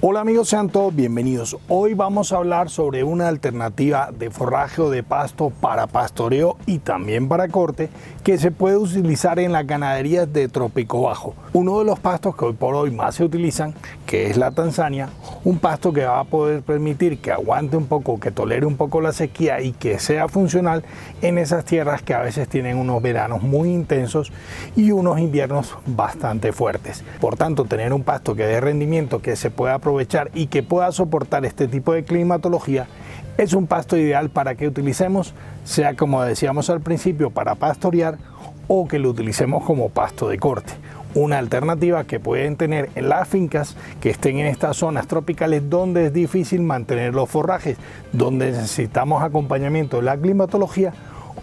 Hola amigos, sean todos bienvenidos. Hoy vamos a hablar sobre una alternativa de forraje o de pasto para pastoreo y también para corte que se puede utilizar en las ganaderías de trópico bajo. Uno de los pastos que hoy por hoy más se utilizan, que es la Tanzania, un pasto que va a poder permitir que aguante un poco, que tolere un poco la sequía y que sea funcional en esas tierras que a veces tienen unos veranos muy intensos y unos inviernos bastante fuertes. Por tanto, tener un pasto que dé rendimiento, que se pueda aprovechar y que pueda soportar este tipo de climatología es un pasto ideal para que utilicemos, sea como decíamos al principio, para pastorear o que lo utilicemos como pasto de corte. Una alternativa que pueden tener en las fincas que estén en estas zonas tropicales donde es difícil mantener los forrajes, donde necesitamos acompañamiento de la climatología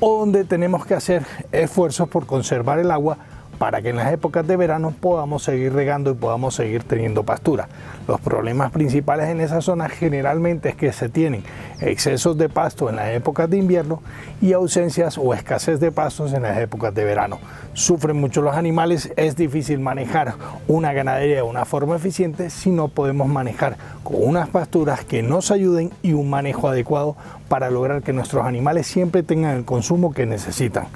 o donde tenemos que hacer esfuerzos por conservar el agua para que en las épocas de verano podamos seguir regando y podamos seguir teniendo pastura. Los problemas principales en esa zona generalmente es que se tienen excesos de pasto en las épocas de invierno y ausencias o escasez de pastos en las épocas de verano. Sufren mucho los animales, es difícil manejar una ganadería de una forma eficiente si no podemos manejar con unas pasturas que nos ayuden y un manejo adecuado para lograr que nuestros animales siempre tengan el consumo que necesitan.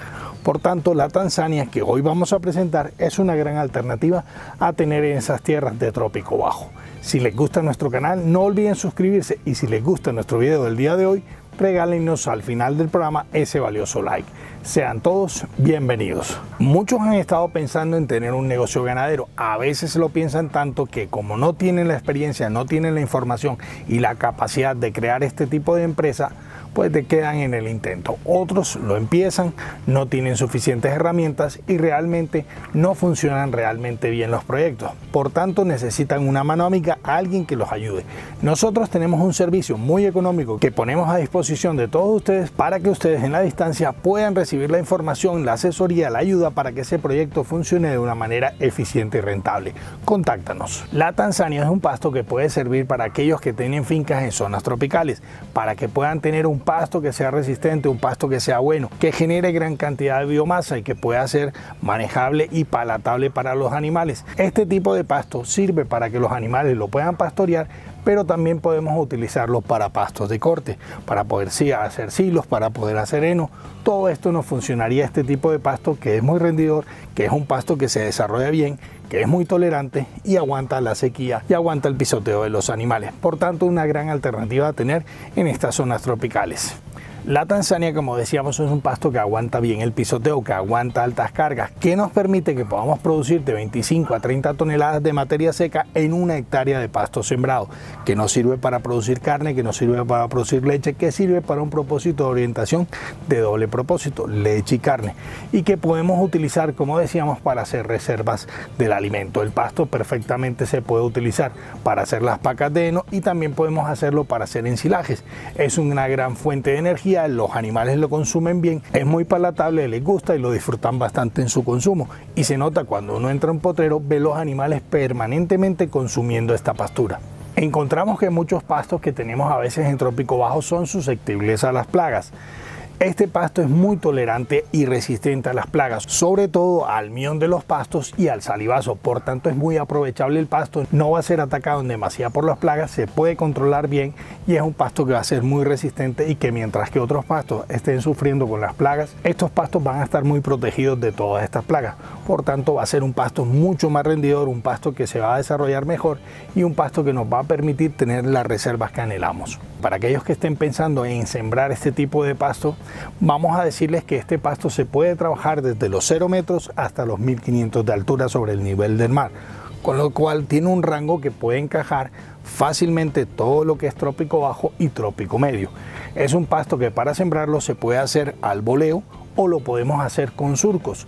Por tanto, la Tanzania que hoy vamos a presentar es una gran alternativa a tener en esas tierras de trópico bajo. Si les gusta nuestro canal, no olviden suscribirse y si les gusta nuestro video del día de hoy, regálenos al final del programa ese valioso like. Sean todos bienvenidos. Muchos han estado pensando en tener un negocio ganadero. A veces lo piensan tanto que como no tienen la experiencia, no tienen la información y la capacidad de crear este tipo de empresa, pues te quedan en el intento. Otros lo empiezan, no tienen suficientes herramientas y realmente no funcionan realmente bien los proyectos. Por tanto, necesitan una mano amiga, alguien que los ayude. Nosotros tenemos un servicio muy económico que ponemos a disposición de todos ustedes para que ustedes en la distancia puedan recibir la información, la asesoría, la ayuda para que ese proyecto funcione de una manera eficiente y rentable. Contáctanos. La Tanzania es un pasto que puede servir para aquellos que tienen fincas en zonas tropicales, para que puedan tener un pasto que sea resistente, un pasto que sea bueno, que genere gran cantidad de biomasa y que pueda ser manejable y palatable para los animales. Este tipo de pasto sirve para que los animales lo puedan pastorear, pero también podemos utilizarlo para pastos de corte, para poder hacer silos, para poder hacer heno. Todo esto nos funcionaría este tipo de pasto que es muy rendidor, que es un pasto que se desarrolla bien, que es muy tolerante y aguanta la sequía y aguanta el pisoteo de los animales. Por tanto, una gran alternativa a tener en estas zonas tropicales. La Tanzania, como decíamos, es un pasto que aguanta bien el pisoteo, que aguanta altas cargas, que nos permite que podamos producir de 25 a 30 toneladas de materia seca en una hectárea de pasto sembrado, que nos sirve para producir carne, que nos sirve para producir leche, que sirve para un propósito de orientación de doble propósito, leche y carne, y que podemos utilizar, como decíamos, para hacer reservas del alimento. El pasto perfectamente se puede utilizar para hacer las pacas de heno y también podemos hacerlo para hacer ensilajes. Es una gran fuente de energía. Los animales lo consumen bien, es muy palatable, les gusta y lo disfrutan bastante en su consumo y se nota cuando uno entra a un potrero, ve los animales permanentemente consumiendo esta pastura. Encontramos que muchos pastos que tenemos a veces en trópico bajo son susceptibles a las plagas. Este pasto es muy tolerante y resistente a las plagas, sobre todo al mión de los pastos y al salivazo. Por tanto, es muy aprovechable el pasto, no va a ser atacado en demasía por las plagas, se puede controlar bien y es un pasto que va a ser muy resistente y que mientras que otros pastos estén sufriendo con las plagas, estos pastos van a estar muy protegidos de todas estas plagas. Por tanto, va a ser un pasto mucho más rendidor, un pasto que se va a desarrollar mejor y un pasto que nos va a permitir tener las reservas que anhelamos. Para aquellos que estén pensando en sembrar este tipo de pasto, vamos a decirles que este pasto se puede trabajar desde los 0 metros hasta los 1500 de altura sobre el nivel del mar, con lo cual tiene un rango que puede encajar fácilmente todo lo que es trópico bajo y trópico medio. Es un pasto que para sembrarlo se puede hacer al voleo o lo podemos hacer con surcos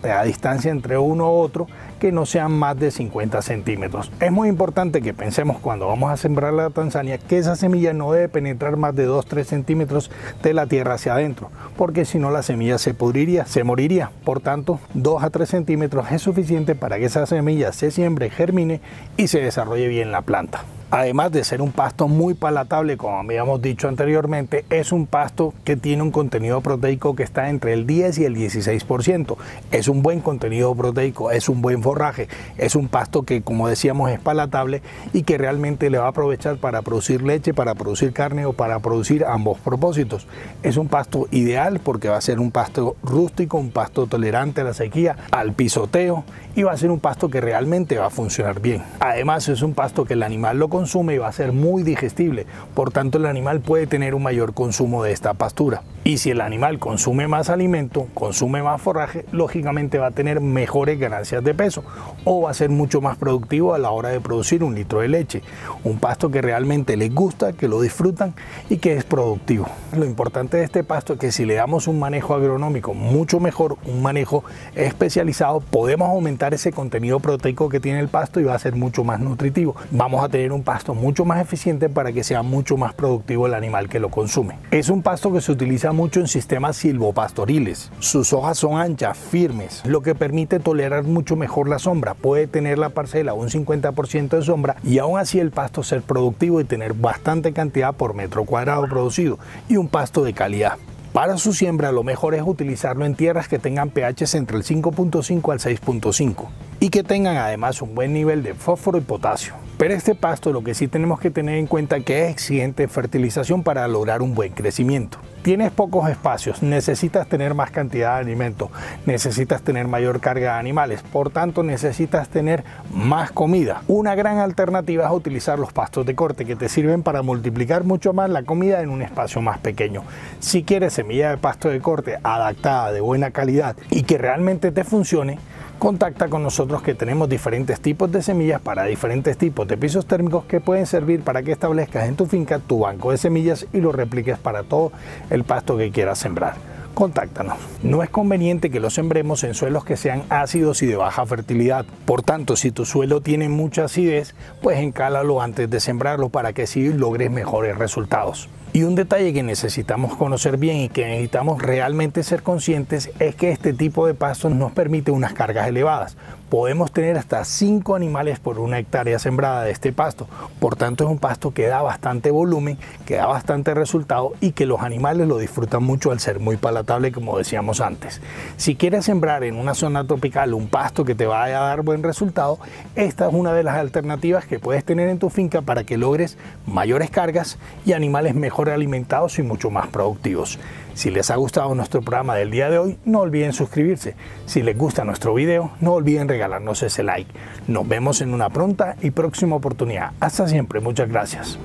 a distancia entre uno u otro que no sean más de 50 centímetros. Es muy importante que pensemos cuando vamos a sembrar la Tanzania que esa semilla no debe penetrar más de 2-3 centímetros de la tierra hacia adentro, porque si no la semilla se pudriría, se moriría. Por tanto, 2 a 3 centímetros es suficiente para que esa semilla se siembre, germine y se desarrolle bien la planta. Además de ser un pasto muy palatable, como habíamos dicho anteriormente, es un pasto que tiene un contenido proteico que está entre el 10 y el 16%. Es un buen contenido proteico, es un buen forraje, es un pasto que, como decíamos, es palatable y que realmente le va a aprovechar para producir leche, para producir carne o para producir ambos propósitos. Es un pasto ideal porque va a ser un pasto rústico, un pasto tolerante a la sequía, al pisoteo, y va a ser un pasto que realmente va a funcionar bien. Además, es un pasto que el animal lo consume y va a ser muy digestible, por tanto el animal puede tener un mayor consumo de esta pastura. Y si el animal consume más alimento, consume más forraje, lógicamente va a tener mejores ganancias de peso o va a ser mucho más productivo a la hora de producir un litro de leche. Un pasto que realmente les gusta, que lo disfrutan y que es productivo. Lo importante de este pasto es que si le damos un manejo agronómico mucho mejor, un manejo especializado, podemos aumentar ese contenido proteico que tiene el pasto y va a ser mucho más nutritivo. Vamos a tener un pasto mucho más eficiente para que sea mucho más productivo el animal que lo consume. Es un pasto que se utiliza mucho en sistemas silvopastoriles. Sus hojas son anchas, firmes, lo que permite tolerar mucho mejor la sombra. Puede tener la parcela un 50% de sombra y aún así el pasto ser productivo y tener bastante cantidad por metro cuadrado producido, y un pasto de calidad. Para su siembra lo mejor es utilizarlo en tierras que tengan pHs entre el 5.5 al 6.5 y que tengan además un buen nivel de fósforo y potasio. Pero este pasto lo que sí tenemos que tener en cuenta es que es exigente de fertilización para lograr un buen crecimiento. Tienes pocos espacios, necesitas tener más cantidad de alimento, necesitas tener mayor carga de animales, por tanto necesitas tener más comida. Una gran alternativa es utilizar los pastos de corte, que te sirven para multiplicar mucho más la comida en un espacio más pequeño. Si quieres semilla de pasto de corte adaptada, de buena calidad y que realmente te funcione, contacta con nosotros, que tenemos diferentes tipos de semillas para diferentes tipos de pisos térmicos que pueden servir para que establezcas en tu finca tu banco de semillas y lo repliques para todo el pasto que quieras sembrar. Contáctanos. No es conveniente que lo sembremos en suelos que sean ácidos y de baja fertilidad. Por tanto, si tu suelo tiene mucha acidez, pues encálalo antes de sembrarlo para que así logres mejores resultados. Y un detalle que necesitamos conocer bien y que necesitamos realmente ser conscientes es que este tipo de pastos nos permite unas cargas elevadas. Podemos tener hasta 5 animales por una hectárea sembrada de este pasto. Por tanto, es un pasto que da bastante volumen, que da bastante resultado y que los animales lo disfrutan mucho al ser muy palatable, como decíamos antes. Si quieres sembrar en una zona tropical un pasto que te vaya a dar buen resultado, esta es una de las alternativas que puedes tener en tu finca para que logres mayores cargas y animales mejor alimentados y mucho más productivos. Si les ha gustado nuestro programa del día de hoy, no olviden suscribirse. Si les gusta nuestro video, no olviden regalarnos ese like. Nos vemos en una pronta y próxima oportunidad. Hasta siempre, muchas gracias.